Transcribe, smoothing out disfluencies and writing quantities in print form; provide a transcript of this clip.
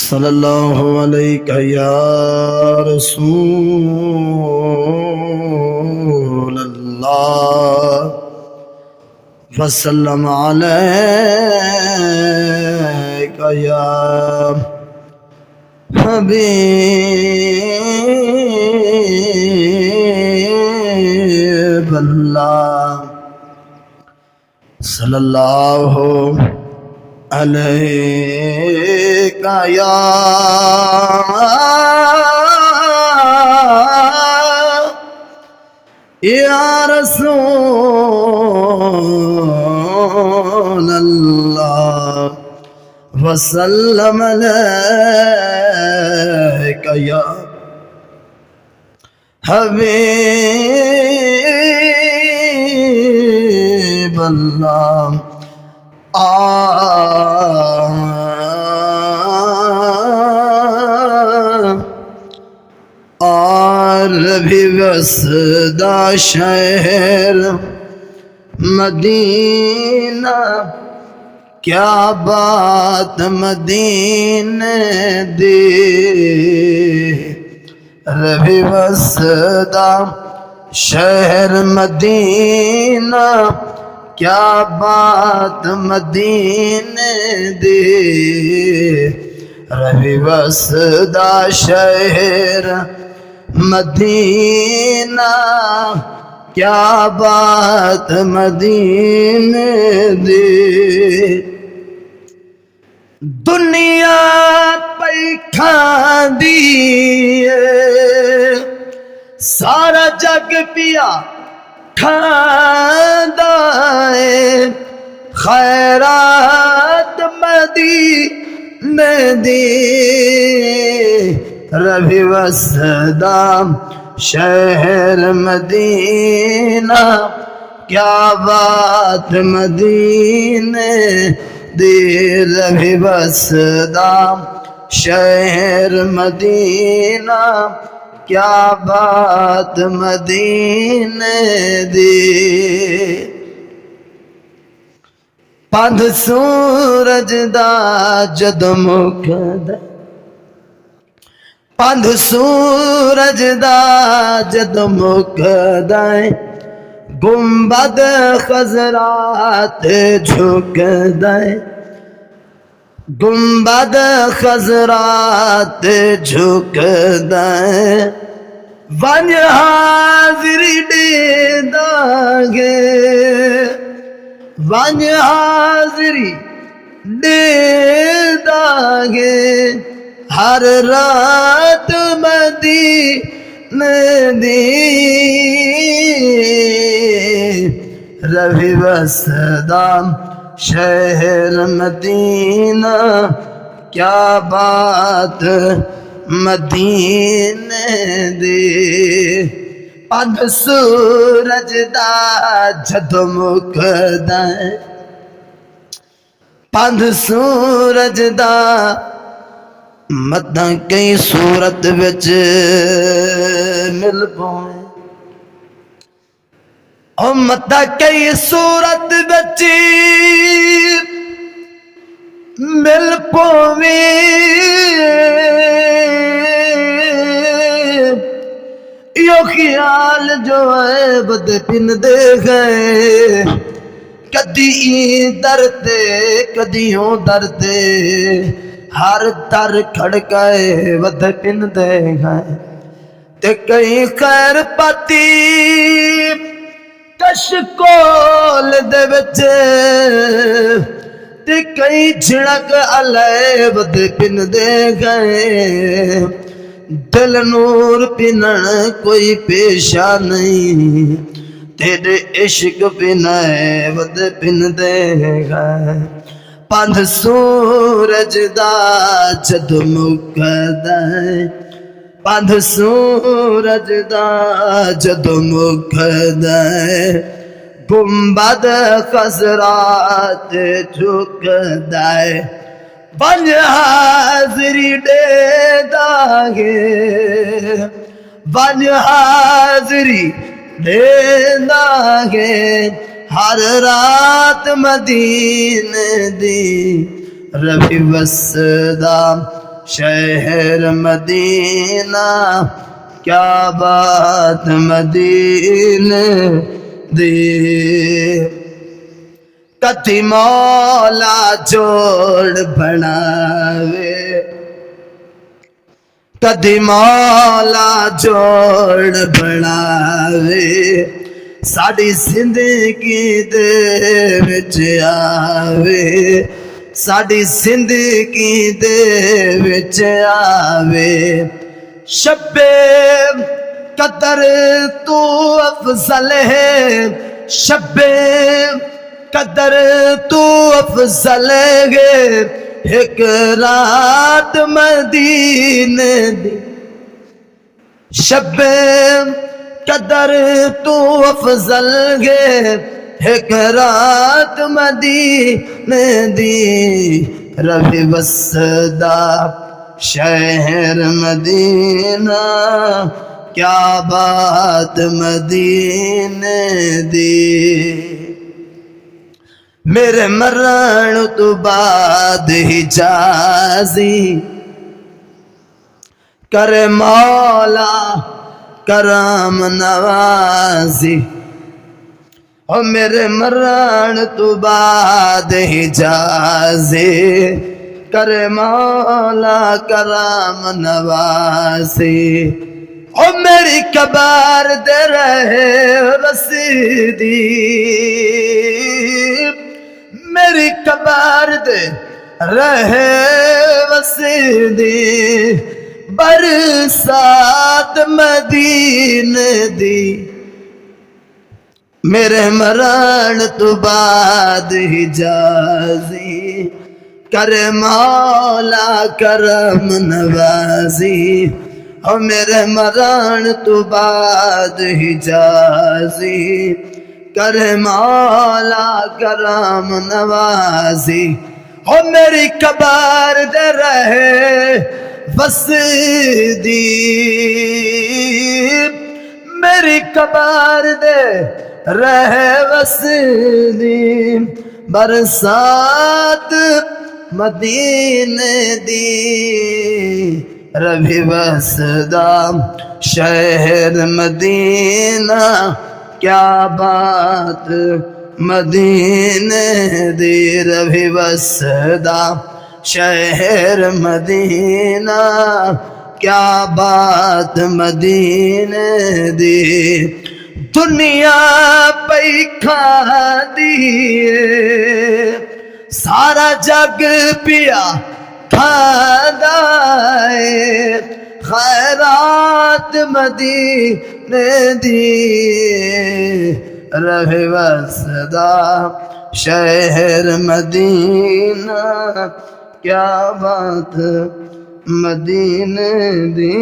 صلی اللہ علیہ یا رسول اللہ وسلم علیک یا حبیب اللہ صلی اللہ علیک یا رسول اللہ وسلم علیک یا حبیب اللہ اور بھی وسدا شہر مدینہ کیا بات مدینے دی ربی وسدا شہر مدینہ کیا بات مدینے دی ربی وسدا شہر مدینہ کیا بات مدینے دی دنیا پہ کھاندی سارا جگ پیا کھاندا ہے خیرات مدینے دی ربی وسدا شہر مدینہ کیا بات مدینے دی ربی وسدا شہر مدینہ کیا بات مدینے دی پند سورج دا جد مکھدا پند سورج دا جد مکھدا گنبد خضرات جھکدا گنبد خضرات جھکدا ون حاضری دے دانگے ون حاضری دے دانگے ہر رات مدینے دی ربی وسدا شہر مدینہ کیا بات مدینے دی پند سورج دا جد مکھدا پند سورج دا مداں کئی صورت وچ مل پویں او مداں کئی صورت وچ مل پویں یو خیال جو ہے بد پن دے گئے کدی در تے کدیوں در تے ہر در کھڑکائے ود پن دے گئے تے کئی خیر پاتی کش کول دے بچے تے کئی جھڑک علیہ ود پن دے گئے دل نور پنن کوئی پیشہ نہیں تیرے عشق پنائے ود پن دے گئے پند سورج دا جد مکھدا پند سورج دا جد مکھدا گنبد خضرات جھکدا ون حاضری دے دانگے ون حاضری دے دانگے ہر رات مدینے دی ربی وسدا شہر مدینہ کیا بات مدینے دی کدی مولا جوڑ بناوے کدی مولا جوڑ بناوے ساڈی زندگی دے وچ آوے ساڈی زندگی دے وچ آوے شب قدر تو افضل ہے شب قدر تو افضل ہے ایک رات مدینے دی شب قدر تو افضل ہے ایک رات مدینے دی ربی وسدا شہر مدینہ کیا بات مدینے دی میرے مرن تو بعد حجازی کرے مولا کرم نوازی او میرے مرن تو بعد حجازی کرے مولا کرم نوازی او میری قبر دے رہے رسیدی میری قبر دے رہے وسیدی برسات مدینے دی میرے مرن تو بعد حجازی کرے مولا کرم نوازی او میرے مرن تو بعد حجازی کرے مولا کرم نوازی او میری قبر دے رہے وسیدی میری قبر دے رہے وسیدی برسات مدینے دی ربی وسدا شہر مدینہ کیا بات مدینے دی ربی وسدا شہر مدینہ کیا بات مدینے دی دنیا پئی کھا دیے سارا جگ پیا کھادا ہے خیرات مدینے دی رہے وسدا شہر مدینہ کیا بات مدینے دی